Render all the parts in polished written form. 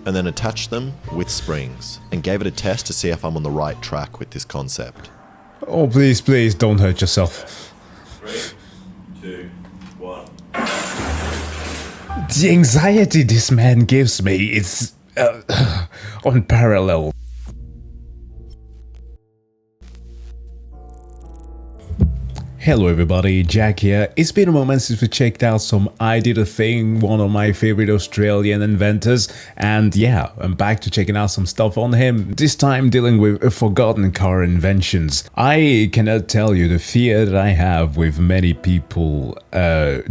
and then attached them with springs and gave it a test to see if I'm on the right track with this concept. Oh, please, please don't hurt yourself. 3, 2, 1. The anxiety this man gives me is unparalleled. Hello everybody, Jack here. It's been a moment since we checked out some I Did a Thing, one of my favorite Australian inventors, and yeah, I'm back to checking out some stuff on him, this time dealing with forgotten car inventions. I cannot tell you the fear that I have with many people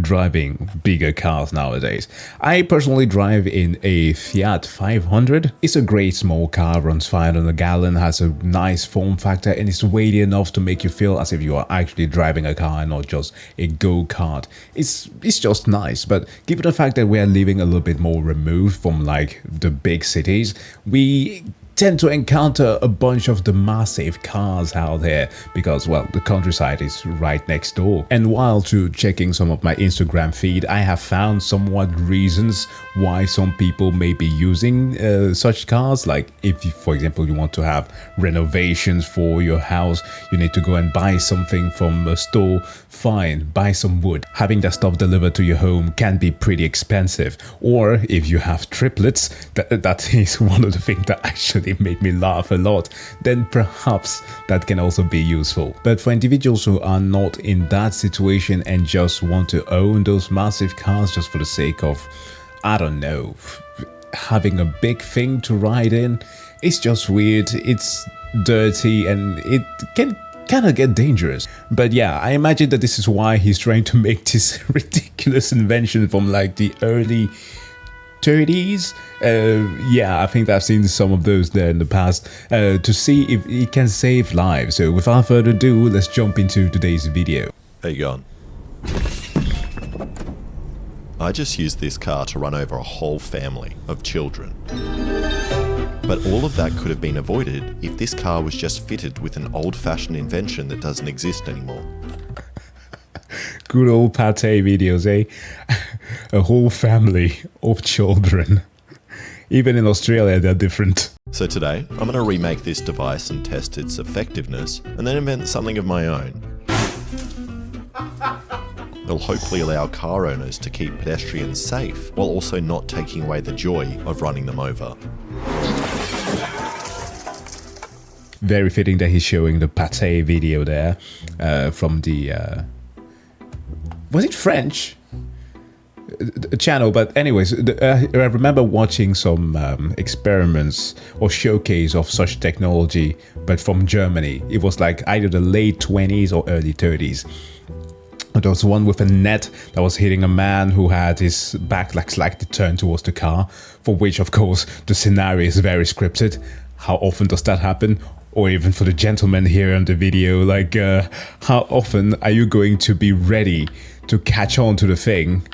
driving bigger cars nowadays. I personally drive in a Fiat 500. It's a great small car, runs 500 gallon, has a nice form factor, and it's weighty enough to make you feel as if you are actually driving a car and not just a go-kart. It's just nice, but given the fact that we are living a little bit more removed from like the big cities, we tend to encounter a bunch of the massive cars out there because, well, the countryside is right next door. And while to checking some of my Instagram feed, I have found somewhat reasons why some people may be using such cars. Like if you, for example, you want to have renovations for your house, you need to go and buy something from a store, fine, buy some wood. Having that stuff delivered to your home can be pretty expensive. Or if you have triplets, that is one of the things that actually make me laugh a lot, then perhaps that can also be useful. But for individuals who are not in that situation and just want to own those massive cars just for the sake of, I don't know, having a big thing to ride in, it's just weird, it's dirty, and it can kind of get dangerous. But yeah, I imagine that this is why he's trying to make this ridiculous invention from like the early 30s. Yeah, I think I've seen some of those there in the past to see if it can save lives. So without further ado, let's jump into today's video. How you going? I just used this car to run over a whole family of children. But all of that could have been avoided if this car was just fitted with an old-fashioned invention that doesn't exist anymore. Good old pate videos, eh? A whole family of children. Even in Australia, they're different. So today, I'm going to remake this device and test its effectiveness, and then invent something of my own. It'll hopefully allow car owners to keep pedestrians safe, while also not taking away the joy of running them over. Very fitting that he's showing the pate video there from the... was it French? The channel, but anyways, I remember watching some experiments or showcase of such technology, but from Germany. It was like either the late 20s or early 30s. There was one with a net that was hitting a man who had his back like slightly turned towards the car, for which, of course, the scenario is very scripted. How often does that happen? Or even for the gentleman here on the video, like how often are you going to be ready to catch on to the thing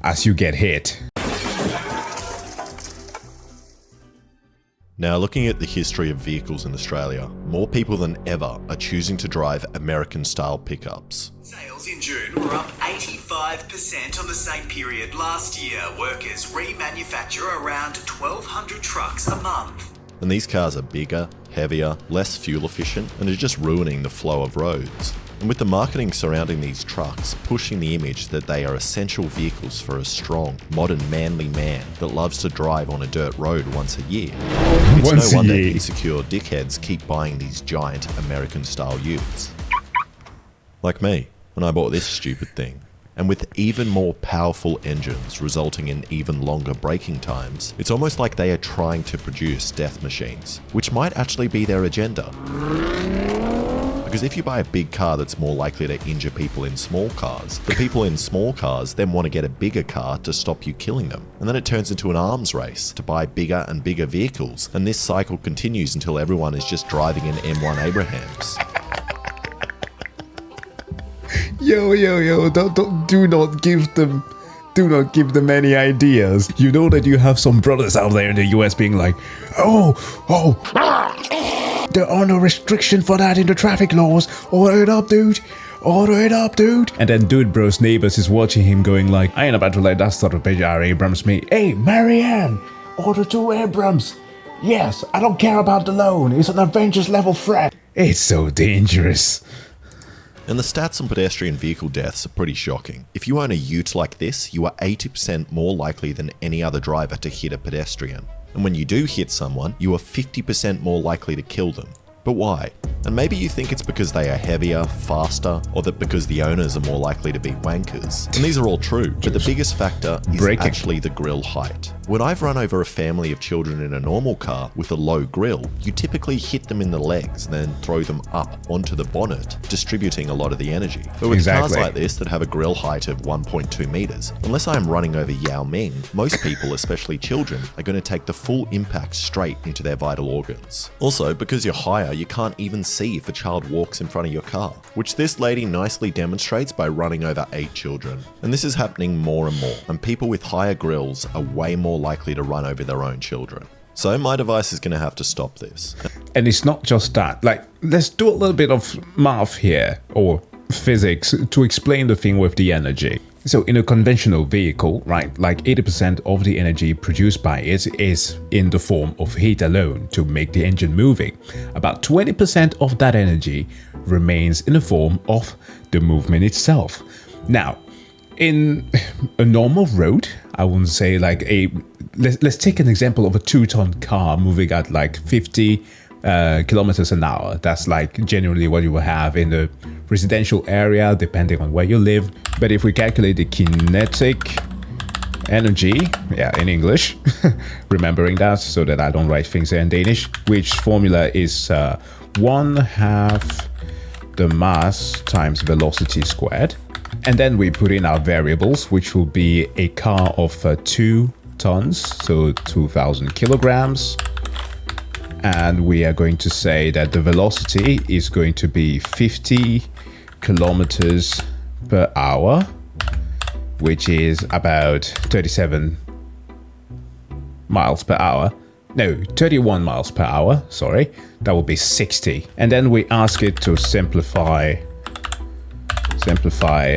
as you get hit? Now, looking at the history of vehicles in Australia, more people than ever are choosing to drive American-style pickups. Sales in June were up 85% on the same period last year. Workers remanufacture around 1,200 trucks a month. And these cars are bigger, heavier, less fuel efficient, and are just ruining the flow of roads. And with the marketing surrounding these trucks pushing the image that they are essential vehicles for a strong, modern, manly man that loves to drive on a dirt road once a year, it's no wonder insecure dickheads keep buying these giant American-style utes. Like me, when I bought this stupid thing. And with even more powerful engines resulting in even longer braking times, it's almost like they are trying to produce death machines, which might actually be their agenda. Because if you buy a big car that's more likely to injure people in small cars, the people in small cars then want to get a bigger car to stop you killing them. And then it turns into an arms race to buy bigger and bigger vehicles, and this cycle continues until everyone is just driving an M1 Abrahams. Yo, do not give them any ideas. You know that you have some brothers out there in the US being like, there are no restrictions for that in the traffic laws. Order it up, dude. Order it up, dude. And then dude bro's neighbors is watching him going like, I ain't about to let that sort of bitch R. Abrams me. Hey, Marianne, Order 2 Abrams. Yes, I don't care about the loan. It's an Avengers level threat. It's so dangerous. And the stats on pedestrian vehicle deaths are pretty shocking. If you own a ute like this, you are 80% more likely than any other driver to hit a pedestrian. And when you do hit someone, you are 50% more likely to kill them. But why? And maybe you think it's because they are heavier, faster, or that because the owners are more likely to be wankers. And these are all true, but the biggest factor is actually the grille height. When I've run over a family of children in a normal car with a low grille, you typically hit them in the legs, then throw them up onto the bonnet, distributing a lot of the energy. But with cars like this that have a grille height of 1.2 meters, unless I am running over Yao Ming, most people, especially children, are going to take the full impact straight into their vital organs. Also, because you're higher, you can't even see if a child walks in front of your car, which this lady nicely demonstrates by running over 8 children. And this is happening more and more, and people with higher grills are way more likely to run over their own children. So my device is going to have to stop this. And it's not just that. Like, let's do a little bit of math here, or physics, to explain the thing with the energy. So in a conventional vehicle, right, like 80% of the energy produced by it is in the form of heat alone to make the engine moving. About 20% of that energy remains in the form of the movement itself. Now, in a normal road, I wouldn't say like let's take an example of a 2-ton car moving at like 50 kilometers an hour. That's like generally what you will have in a residential area, depending on where you live. But if we calculate the kinetic energy, in English, remembering that so that I don't write things in Danish, which formula is 1/2 the mass times velocity squared. And then we put in our variables, which will be a car of 2 tons, so 2,000 kilograms. And we are going to say that the velocity is going to be 50 kilometers per hour, which is about 37 miles per hour. No, 31 miles per hour, sorry. That would be 60. And then we ask it to simplify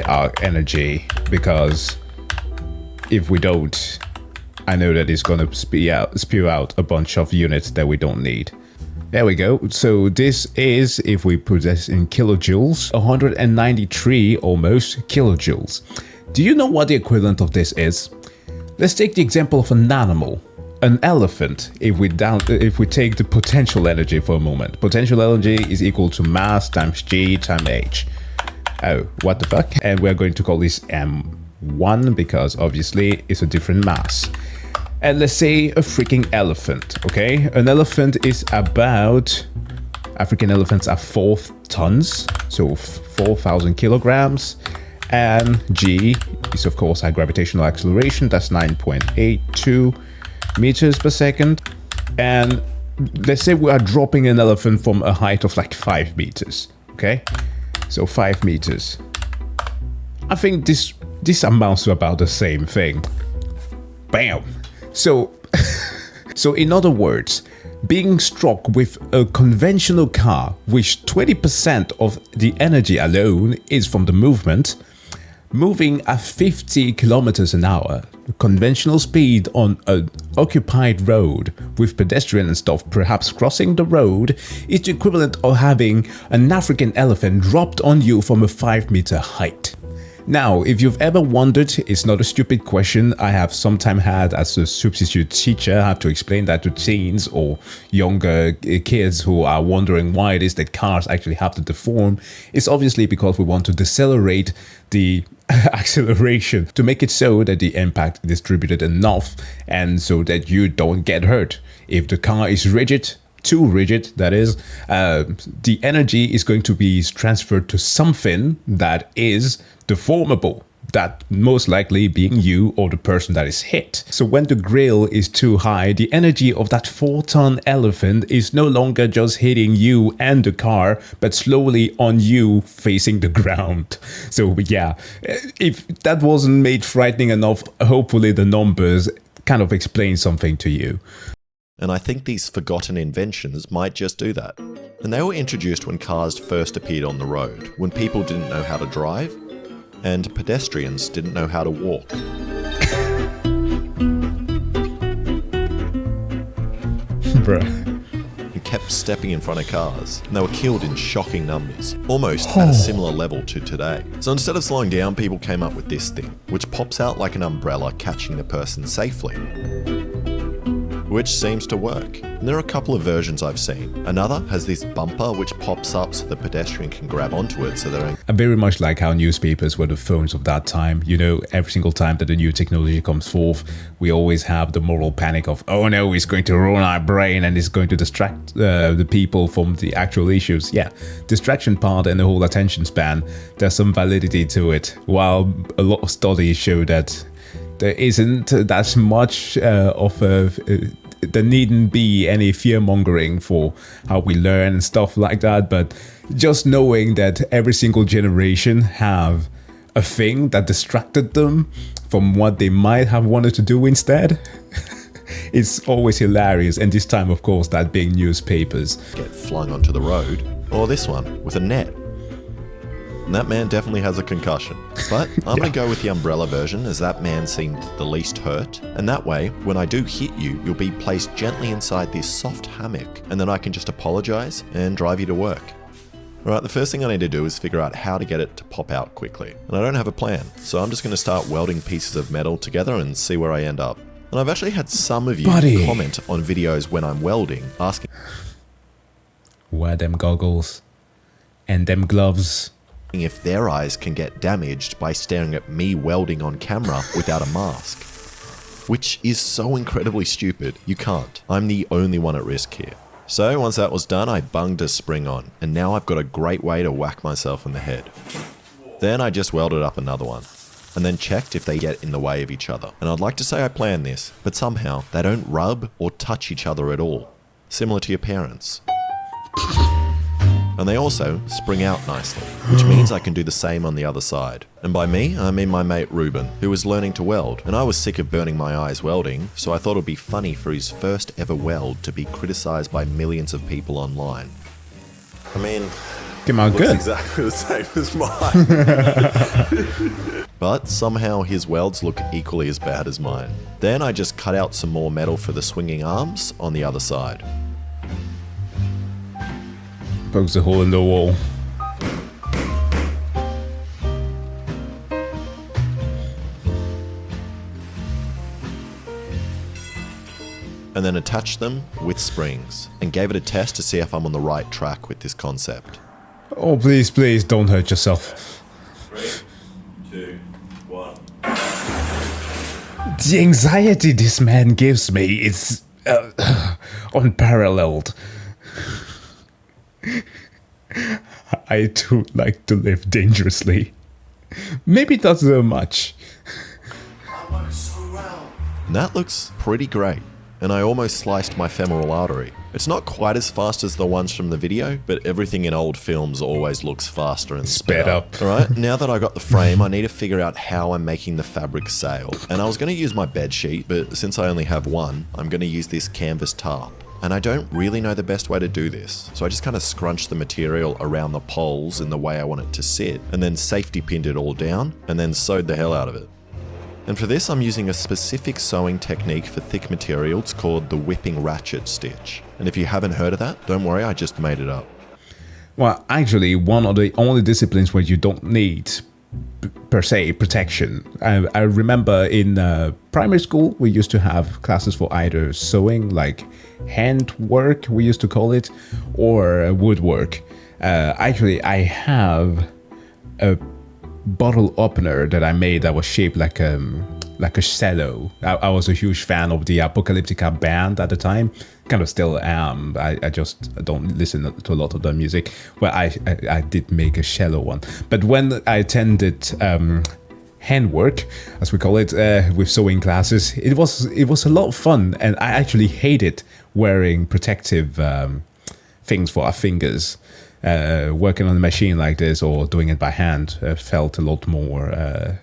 our energy, because if we don't, I know that it's going to spew out a bunch of units that we don't need. There we go. So this is, if we put this in kilojoules, 193 almost kilojoules. Do you know what the equivalent of this is? Let's take the example of an animal. An elephant, if we take the potential energy for a moment. Potential energy is equal to mass times g times h. Oh, what the fuck? And we're going to call this M1 because obviously it's a different mass. And let's say a freaking elephant, okay? An elephant is about... African elephants are 4 tons, so 4,000 kilograms. And g is of course our gravitational acceleration, that's 9.82 meters per second. And let's say we are dropping an elephant from a height of like 5 meters, okay? So 5 meters. I think this amounts to about the same thing. Bam! So, so in other words, being struck with a conventional car, which 20% of the energy alone is from the movement, moving at 50 kilometers an hour, conventional speed on an occupied road with pedestrian and stuff perhaps crossing the road, is the equivalent of having an African elephant dropped on you from a 5-meter height. Now, if you've ever wondered, it's not a stupid question I have sometimes had as a substitute teacher. I have to explain that to teens or younger kids who are wondering why it is that cars actually have to deform. It's obviously because we want to decelerate the acceleration to make it so that the impact is distributed enough and so that you don't get hurt. If the car is rigid, too rigid, that is, the energy is going to be transferred to something that is deformable, that most likely being you or the person that is hit. So when the grille is too high, the energy of that 4-ton elephant is no longer just hitting you and the car, but slowly on you facing the ground. So yeah, if that wasn't made frightening enough, hopefully the numbers kind of explain something to you. And I think these forgotten inventions might just do that. And they were introduced when cars first appeared on the road, when people didn't know how to drive, and pedestrians didn't know how to walk. bro. and kept stepping in front of cars, and they were killed in shocking numbers, almost at a similar level to today. So instead of slowing down, people came up with this thing, which pops out like an umbrella catching the person safely, which seems to work. And there are a couple of versions I've seen. Another has this bumper which pops up so the pedestrian can grab onto it so they don't... I very much like how newspapers were the phones of that time. You know, every single time that a new technology comes forth, we always have the moral panic of, oh no, it's going to ruin our brain and it's going to distract the people from the actual issues. Yeah, distraction part and the whole attention span, there's some validity to it. While a lot of studies show that there isn't that much of a... there needn't be any fear-mongering for how we learn and stuff like that, but just knowing that every single generation have a thing that distracted them from what they might have wanted to do instead, it's always hilarious. And this time, of course, that being newspapers. Get flung onto the road, or this one with a net. And that man definitely has a concussion. But I'm going to go with the umbrella version, as that man seemed the least hurt. And that way, when I do hit you, you'll be placed gently inside this soft hammock, and then I can just apologize and drive you to work. Alright, the first thing I need to do is figure out how to get it to pop out quickly. And I don't have a plan, so I'm just going to start welding pieces of metal together and see where I end up. And I've actually had some of you comment on videos when I'm welding, asking... Wear them goggles and them gloves. If their eyes can get damaged by staring at me welding on camera without a mask. Which is so incredibly stupid, you can't. I'm the only one at risk here. So once that was done, I bunged a spring on, and now I've got a great way to whack myself in the head. Then I just welded up another one, and then checked if they get in the way of each other. And I'd like to say I planned this, but somehow they don't rub or touch each other at all, similar to your parents. And they also spring out nicely, which means I can do the same on the other side. And by me, I mean my mate Ruben, who was learning to weld, and I was sick of burning my eyes welding, so I thought it would be funny for his first ever weld to be criticised by millions of people online. I mean, came out good. Exactly the same as mine. But somehow his welds look equally as bad as mine. Then I just cut out some more metal for the swinging arms on the other side. Pokes a hole in the wall. And then attached them with springs and gave it a test to see if I'm on the right track with this concept. Oh, please, please, don't hurt yourself. 3, 2, 1. The anxiety this man gives me is unparalleled. I too like to live dangerously. Maybe not so much. I work so well. And that looks pretty great. And I almost sliced my femoral artery. It's not quite as fast as the ones from the video, but everything in old films always looks faster and sped up. Alright, now that I got the frame, I need to figure out how I'm making the fabric sail. And I was going to use my bed sheet, but since I only have one, I'm going to use this canvas tarp. And I don't really know the best way to do this, so I just kind of scrunched the material around the poles in the way I want it to sit, and then safety pinned it all down, and then sewed the hell out of it. And for this I'm using a specific sewing technique for thick materials called the whipping ratchet stitch. And if you haven't heard of that, don't worry, I just made it up. Well, actually, one of the only disciplines where you don't need per se protection. I remember in primary school we used to have classes for either sewing, like handwork we used to call it, or woodwork. Actually, I have a bottle opener that I made that was shaped like a cello. I was a huge fan of the Apocalyptica band at the time. Kind of still am. I just don't listen to a lot of their music. Well, I did make a cello one. But when I attended handwork, as we call it, with sewing classes, it was a lot of fun, and I actually hated wearing protective things for our fingers. Working on a machine like this or doing it by hand felt a lot more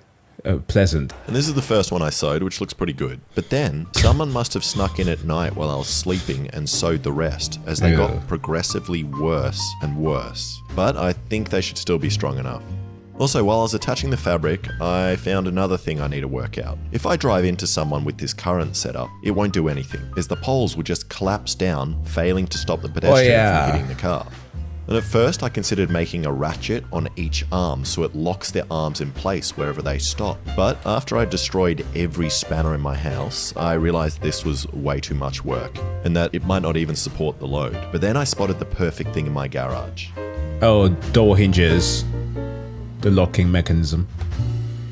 pleasant. And this is the first one I sewed, which looks pretty good. But then someone must have snuck in at night while I was sleeping and sewed the rest, as they got progressively worse and worse. But I think they should still be strong enough. Also, while I was attaching the fabric, I found another thing I need to work out. If I drive into someone with this current setup, it won't do anything, as the poles will just collapse down, failing to stop the pedestrian from hitting the car. And at first I considered making a ratchet on each arm so it locks their arms in place wherever they stop. But after I destroyed every spanner in my house, I realized this was way too much work and that it might not even support the load. But then I spotted the perfect thing in my garage. Oh, door hinges. The locking mechanism.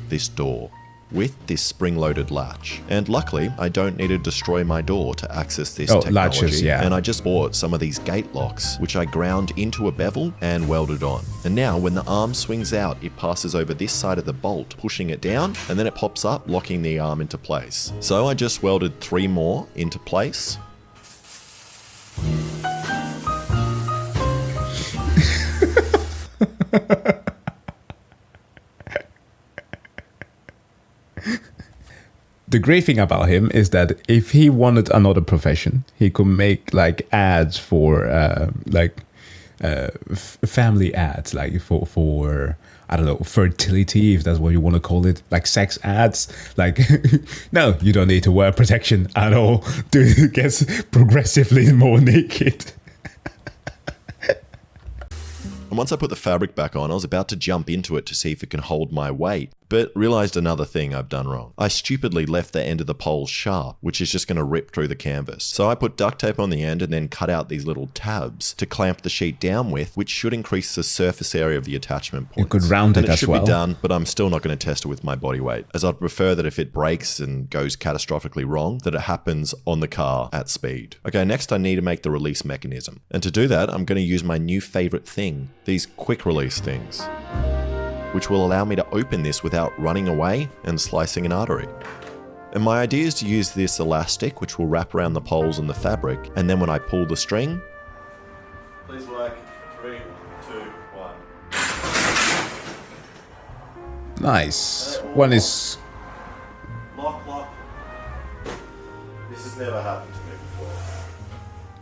This door. With this spring-loaded latch. And luckily, I don't need to destroy my door to access this technology. Latches, yeah. And I just bought some of these gate locks, which I ground into a bevel and welded on. And now, when the arm swings out, it passes over this side of the bolt, pushing it down, and then it pops up, locking the arm into place. So I just welded 3 more into place. The great thing about him is that if he wanted another profession, he could make like ads for family ads, like for I don't know, fertility, if that's what you want to call it, like sex ads. Like, no, you don't need to wear protection at all. Dude gets progressively more naked. And once I put the fabric back on, I was about to jump into it to see if it can hold my weight, but realized another thing I've done wrong. I stupidly left the end of the pole sharp, which is just going to rip through the canvas. So I put duct tape on the end and then cut out these little tabs to clamp the sheet down with, which should increase the surface area of the attachment points. You could round it as well. It should be done, but I'm still not going to test it with my body weight, as I'd prefer that if it breaks and goes catastrophically wrong, that it happens on the car at speed. Okay, next I need to make the release mechanism. And to do that, I'm going to use my new favorite thing, these quick release things, which will allow me to open this without running away and slicing an artery. And my idea is to use this elastic, which will wrap around the poles and the fabric, and then when I pull the string... Please work. 3, 2, 1. Nice. One is... Lock. This has never happened to me before.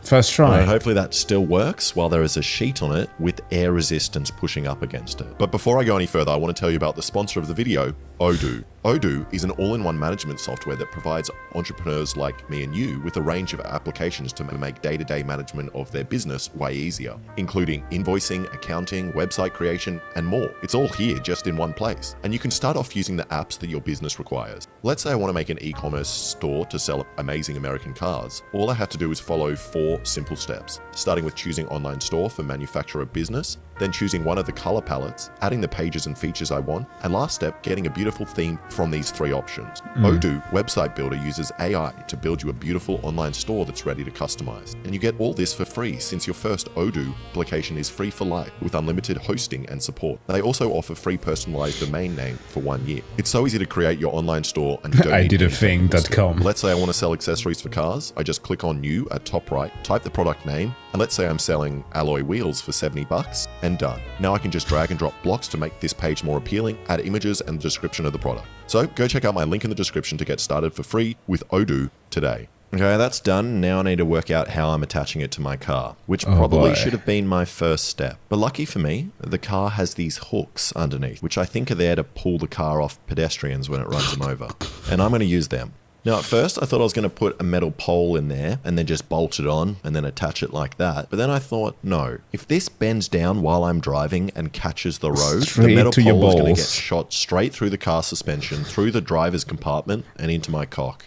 First try. Right, hopefully that still works while there is a sheet on it with air resistance pushing up against it. But before I go any further, I want to tell you about the sponsor of the video, Odoo. Odoo is an all-in-one management software that provides entrepreneurs like me and you with a range of applications to make day-to-day management of their business way easier, including invoicing, accounting, website creation, and more. It's all here just in one place. And you can start off using the apps that your business requires. Let's say I want to make an e-commerce store to sell amazing American cars. All I have to do is follow 4 simple steps, starting with choosing online store for manufacturer business, then choosing one of the color palettes, adding the pages and features I want, and last step, getting a beautiful theme from these 3 options. Odoo Website Builder uses AI to build you a beautiful online store that's ready to customize. And you get all this for free since your first Odoo application is free for life with unlimited hosting and support. They also offer free personalized domain name for 1 year. It's so easy to create your online store and you don't need ididafing.com. Let's say I want to sell accessories for cars. I just click on new at top right, type the product name, and let's say I'm selling alloy wheels for $70 and done. Now I can just drag and drop blocks to make this page more appealing, add images and the description of the product. So go check out my link in the description to get started for free with Odoo today. Okay, that's done. Now I need to work out how I'm attaching it to my car, which probably should have been my first step. But lucky for me, the car has these hooks underneath, which I think are there to pull the car off pedestrians when it runs them over. And I'm going to use them. Now at first I thought I was going to put a metal pole in there and then just bolt it on and then attach it like that. But then I thought, no, if this bends down while I'm driving and catches the road, the metal pole is going to get shot straight through the car suspension, through the driver's compartment and into my cock.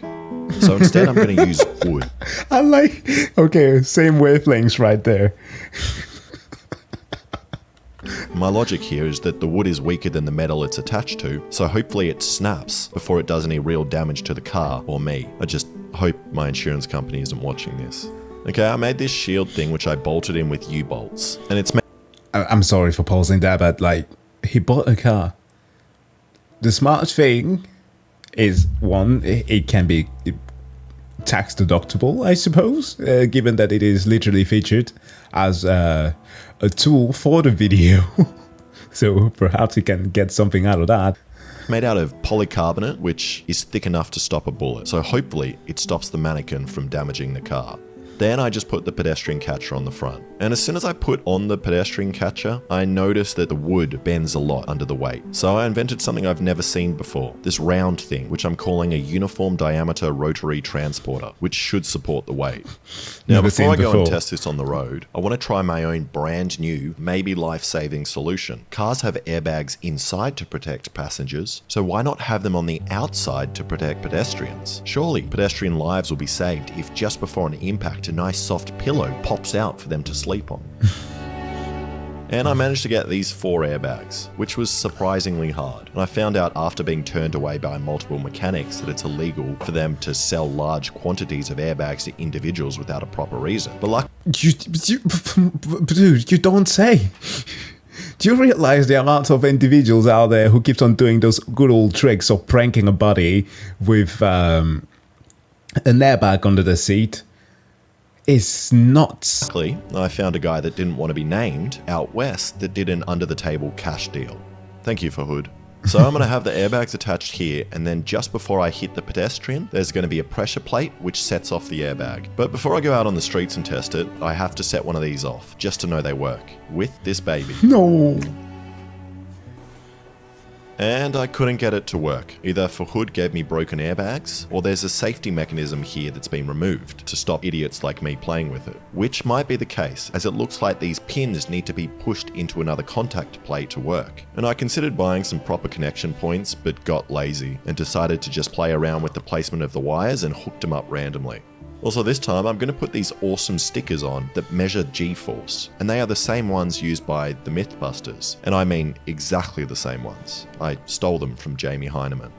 So instead I'm going to use wood. I like, okay, same wavelengths right there. My logic here is that the wood is weaker than the metal it's attached to, so hopefully it snaps before it does any real damage to the car or me. I just hope my insurance company isn't watching this. Okay, I made this shield thing which I bolted in with U-bolts, and it's I'm sorry for pausing that, but like, he bought a car. The smart thing is, one, it can be tax deductible, I suppose, given that it is literally featured as a tool for the video. So perhaps you can get something out of that. Made out of polycarbonate, which is thick enough to stop a bullet. So hopefully it stops the mannequin from damaging the car. Then I just put the pedestrian catcher on the front. And as soon as I put on the pedestrian catcher, I noticed that the wood bends a lot under the weight. So I invented something I've never seen before. This round thing, which I'm calling a uniform diameter rotary transporter, which should support the weight. Now, before I go and test this on the road, I want to try my own brand new, maybe life-saving solution. Cars have airbags inside to protect passengers, so why not have them on the outside to protect pedestrians? Surely pedestrian lives will be saved if just before an impact a nice soft pillow pops out for them to sleep on. And I managed to get these 4 airbags, which was surprisingly hard. And I found out after being turned away by multiple mechanics that it's illegal for them to sell large quantities of airbags to individuals without a proper reason. But Dude, you don't say. Do you realize the amount of individuals out there who keeps on doing those good old tricks of pranking a buddy with an airbag under the seat? It's nuts. luckily, I found a guy that didn't want to be named out west that did an under-the-table cash deal. Thank you for Hood. So I'm going to have the airbags attached here, and then just before I hit the pedestrian, there's going to be a pressure plate which sets off the airbag. But before I go out on the streets and test it, I have to set one of these off, just to know they work, with this baby. No. And I couldn't get it to work. Either for Hood gave me broken airbags, or there's a safety mechanism here that's been removed to stop idiots like me playing with it. Which might be the case, as it looks like these pins need to be pushed into another contact plate to work. And I considered buying some proper connection points, but got lazy and decided to just play around with the placement of the wires and hooked them up randomly. Also this time I'm going to put these awesome stickers on that measure G-force, and they are the same ones used by the Mythbusters, and I mean exactly the same ones. I stole them from Jamie Heineman.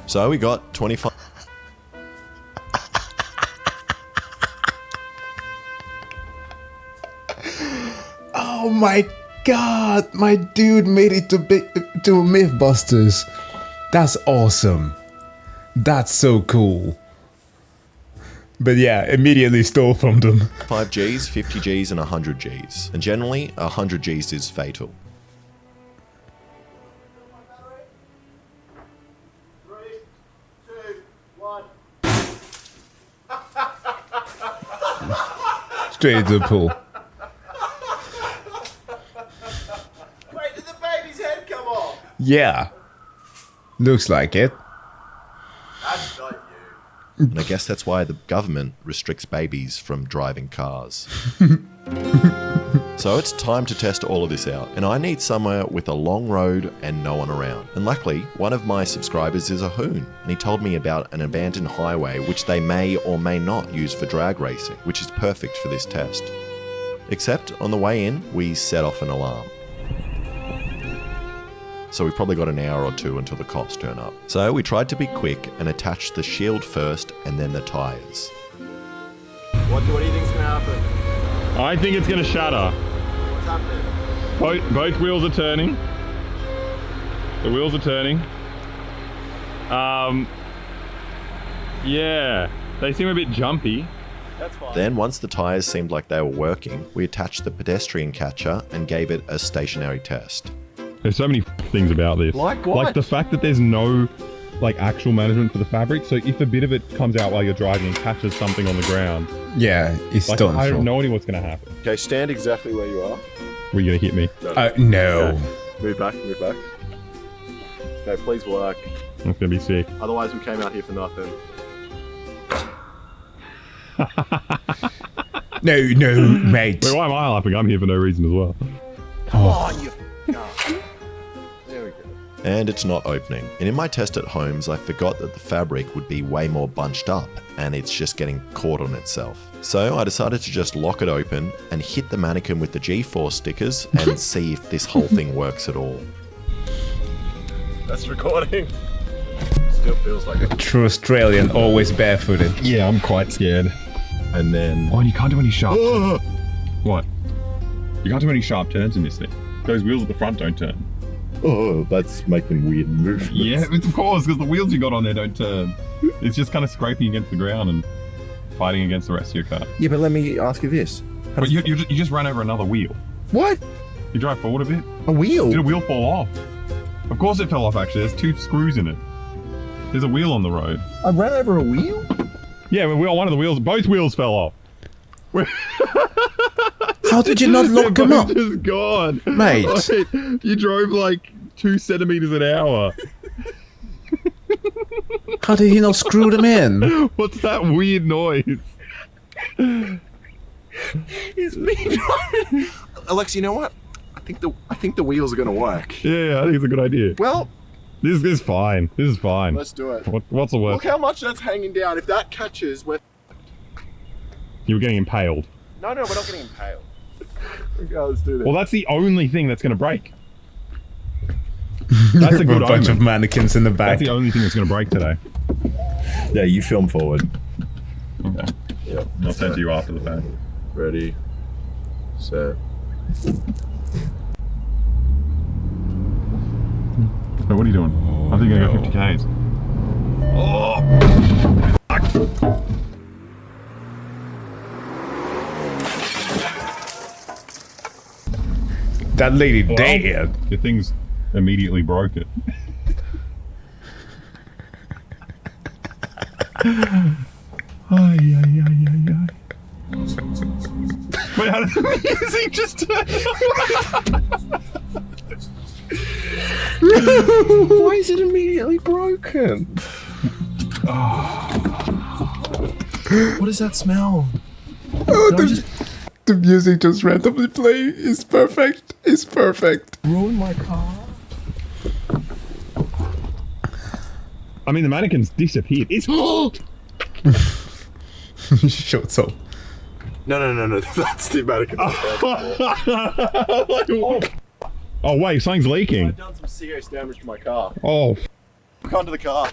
So we got 25... Oh my god, my dude made it to Mythbusters. That's awesome. That's so cool. But yeah, immediately stole from them. 5 Gs, 50 Gs and 100 Gs. And generally, 100 Gs is fatal. 3, 2, 1. Straight into the pool. Wait, did the baby's head come off? Yeah. Looks like it. That's not you. And I guess that's why the government restricts babies from driving cars. So it's time to test all of this out, and I need somewhere with a long road and no one around. And luckily, one of my subscribers is a hoon, and he told me about an abandoned highway which they may or may not use for drag racing, which is perfect for this test. Except on the way in, we set off an alarm. So we probably got an hour or two until the cops turn up. So we tried to be quick and attach the shield first and then the tyres. What do you think's gonna happen? I think it's going to shatter. What's happening? Both wheels are turning. The wheels are turning. Yeah, they seem a bit jumpy. That's fine. Then once the tyres seemed like they were working, we attached the pedestrian catcher and gave it a stationary test. There's so many things about this. Like what? Like the fact that there's no like actual management for the fabric. So if a bit of it comes out while you're driving and catches something on the ground, Yeah, it's like done I for. have no idea what's going to happen. Okay, stand exactly where you are. Were you going to hit me? No. Okay. Move back, move back. Okay, please work. It's going to be sick. Otherwise we came out here for nothing. No, mate. Wait, why am I laughing? I'm here for no reason as well. Come on, you There we go. And it's not opening. And in my test at Holmes, I forgot that the fabric would be way more bunched up and it's just getting caught on itself. So I decided to just lock it open and hit the mannequin with the G-force stickers and see if this whole thing works at all. That's recording. Still feels like it. True Australian, always barefooted. Yeah, I'm quite scared. And then... Oh, and you can't do any sharp... What? You can't do any sharp turns in this thing. Those wheels at the front don't turn. Oh, that's making weird movements. Yeah, of course, because the wheels you got on there don't turn. It's just kind of scraping against the ground and fighting against the rest of your car. Yeah, but let me ask you this. But you just ran over another wheel. What? You drive forward a bit. A wheel? Did a wheel fall off? Of course it fell off, actually. There's 2 screws in it. There's a wheel on the road. I ran over a wheel? Yeah, one of the wheels, both wheels fell off. How did you not lock him up? Just gone. Mate. Like, you drove like 2 centimeters an hour. How did he not screw them in? What's that weird noise? It's me driving. Alex, you know what? I think the wheels are gonna work. Yeah, I think it's a good idea. Well, This is fine. This is fine. let's do it. What's the Look worst? how much that's hanging down. If that catches, we're... You were getting impaled. No, we're not getting impaled. Okay, let's do this. Well, that's the only thing that's going to break. That's a good bunch of omen. mannequins in the back. That's the only thing that's going to break today. Yeah, you film forward. Okay. Yep. I'll send to you after the fact. Ready, set. So what are you doing? I think you're going to go 50 Ks. Oh! That lady Well, dead. Your thing's immediately broken. Ay. Wait, how did the music just turn Why is it immediately broken? What does that smell? The music just randomly play. It's perfect. It's perfect. Ruin my car. I mean, the mannequins disappeared. It's Shut up. No. That's the mannequin. Oh wait, something's leaking. I've done some serious damage to my car. Oh, Look onto the car.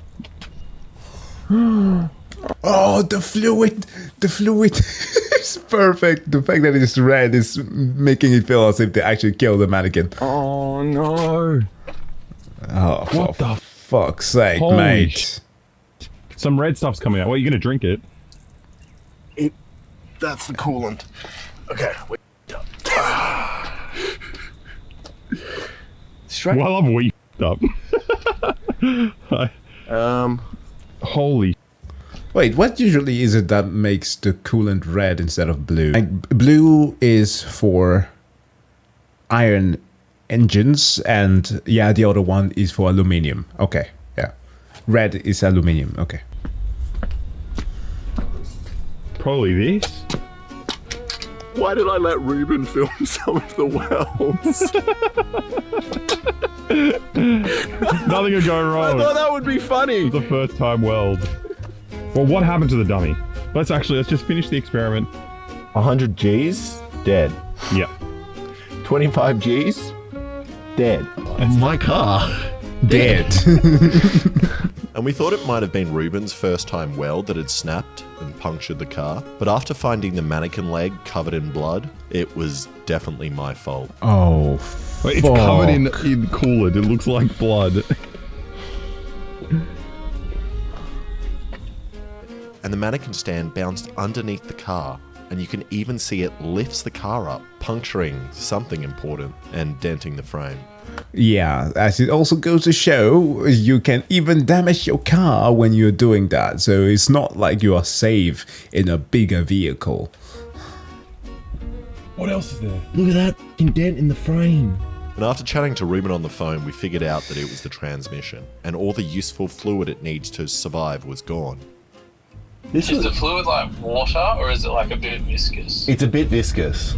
Oh, the fluid. The fluid is perfect. The fact that it's red is making it feel as if they actually killed the mannequin. oh no! Oh, What for the fuck's sake, Holy mate. Some red stuff's coming out. What, are you gonna drink it? That's the coolant. Okay. Wait. Straight. Well, I've we up. Holy. Wait, what usually is it that makes the coolant red instead of blue? Like, blue is for iron engines, and yeah, the other one is for aluminium. Okay, yeah. Red is aluminium. Okay. Probably this. Why did I let Ruben film some of the welds? Nothing could go I wrong. thought that would be funny. The first time weld. Well, what happened to the dummy? Let's just finish the experiment. 100 Gs, dead. Yep. 25 Gs, dead. My car. Dead. And we thought it might have been Ruben's first time weld that had snapped and punctured the car, but after finding the mannequin leg covered in blood, it was definitely my fault. Oh, Wait, it's covered in fuck. coolant. It looks like blood. And the mannequin stand bounced underneath the car, and you can even see it lifts the car up, puncturing something important and denting the frame. Yeah, as it also goes to show, you can even damage your car when you're doing that. So it's not like you are safe in a bigger vehicle. What else is there? Look at that indent in the frame. And after chatting to Ruben on the phone, we figured out that it was the transmission, and all the useful fluid it needs to survive was gone. Is the fluid like water or is it like a bit viscous? It's a bit viscous.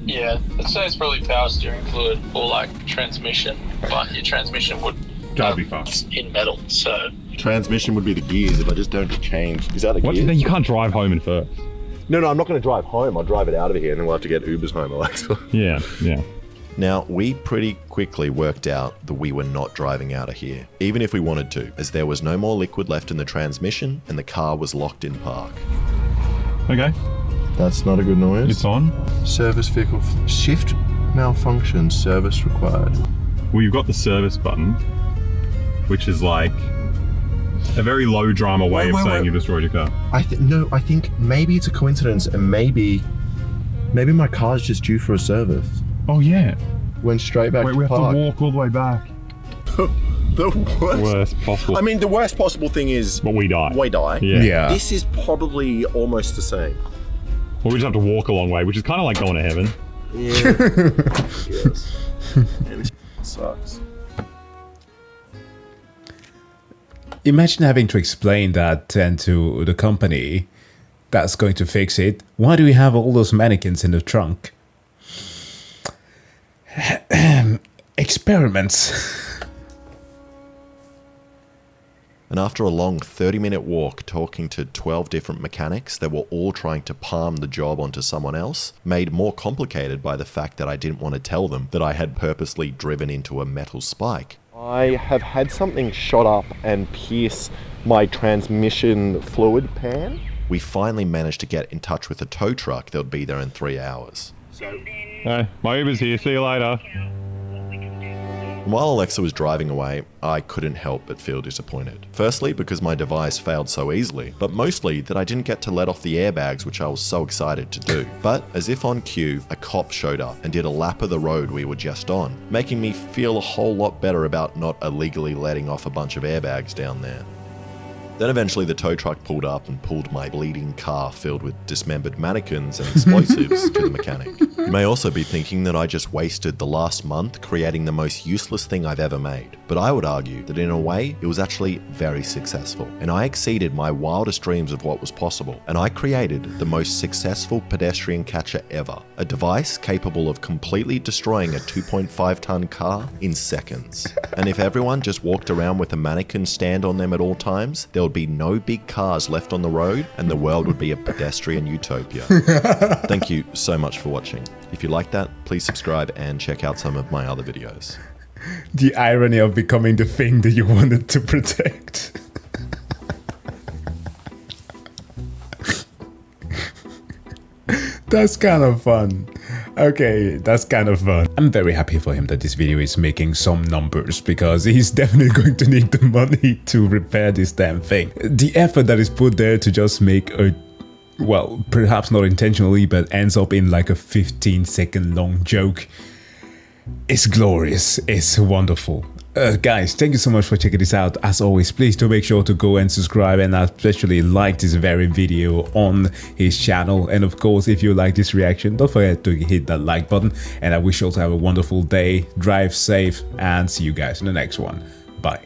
Yeah, I'd say it's probably power steering fluid or like transmission, but your transmission would Gotta be fast. in metal, so Transmission would be the gears if I just don't change. Is that the What? gears? No, you can't drive home in first. No, I'm not going to drive home. I'll drive it out of here and then we'll have to get Ubers home, Alexa. Yeah. Now, we pretty quickly worked out that we were not driving out of here, even if we wanted to, as there was no more liquid left in the transmission and the car was locked in park. Okay. That's not a good noise. It's on. Service vehicle shift malfunction. Service required. Well, you've got the service button, which is like a very low drama way of saying you destroyed your car. I think maybe it's a coincidence, and maybe my car's just due for a service. Oh yeah. Went straight back Wait, to we have park. to walk all the way back. The worst. Worst possible. I mean, the worst possible thing is but we die. we die. Yeah. Yeah. This is probably almost the same. Or we just have to walk a long way, which is kind of like going to heaven. Yeah. Yes. Man, this sucks. Imagine having to explain that then to the company that's going to fix it. Why do we have all those mannequins in the trunk? Experiments. And after a long 30-minute walk talking to 12 different mechanics that were all trying to palm the job onto someone else, made more complicated by the fact that I didn't want to tell them that I had purposely driven into a metal spike. I have had something shot up and pierce my transmission fluid pan. We finally managed to get in touch with a tow truck that would be there in 3 hours. Hey, my Uber's here, see you later. And while Alexa was driving away, I couldn't help but feel disappointed. Firstly, because my device failed so easily, but mostly that I didn't get to let off the airbags, which I was so excited to do. But as if on cue, a cop showed up and did a lap of the road we were just on, making me feel a whole lot better about not illegally letting off a bunch of airbags down there. Then eventually the tow truck pulled up and pulled my bleeding car filled with dismembered mannequins and explosives to the mechanic. You may also be thinking that I just wasted the last month creating the most useless thing I've ever made. But I would argue that in a way, it was actually very successful. And I exceeded my wildest dreams of what was possible. And I created the most successful pedestrian catcher ever. A device capable of completely destroying a 2.5-ton car in seconds. And if everyone just walked around with a mannequin stand on them at all times, there would be no big cars left on the road and the world would be a pedestrian utopia. Thank you so much for watching. If you like that, please subscribe and check out some of my other videos. The irony of becoming the thing that you wanted to protect. That's kind of fun. Okay, that's kind of fun. I'm very happy for him that this video is making some numbers because he's definitely going to need the money to repair this damn thing. The effort that is put there to just make a, well, perhaps not intentionally, but ends up in like a 15-second long joke. It's glorious. It's wonderful. Guys, thank you so much for checking this out. As always, please do make sure to go and subscribe and especially like this very video on his channel. And of course, if you like this reaction, don't forget to hit that like button. And I wish you all to have a wonderful day, drive safe, and see you guys in the next one. Bye.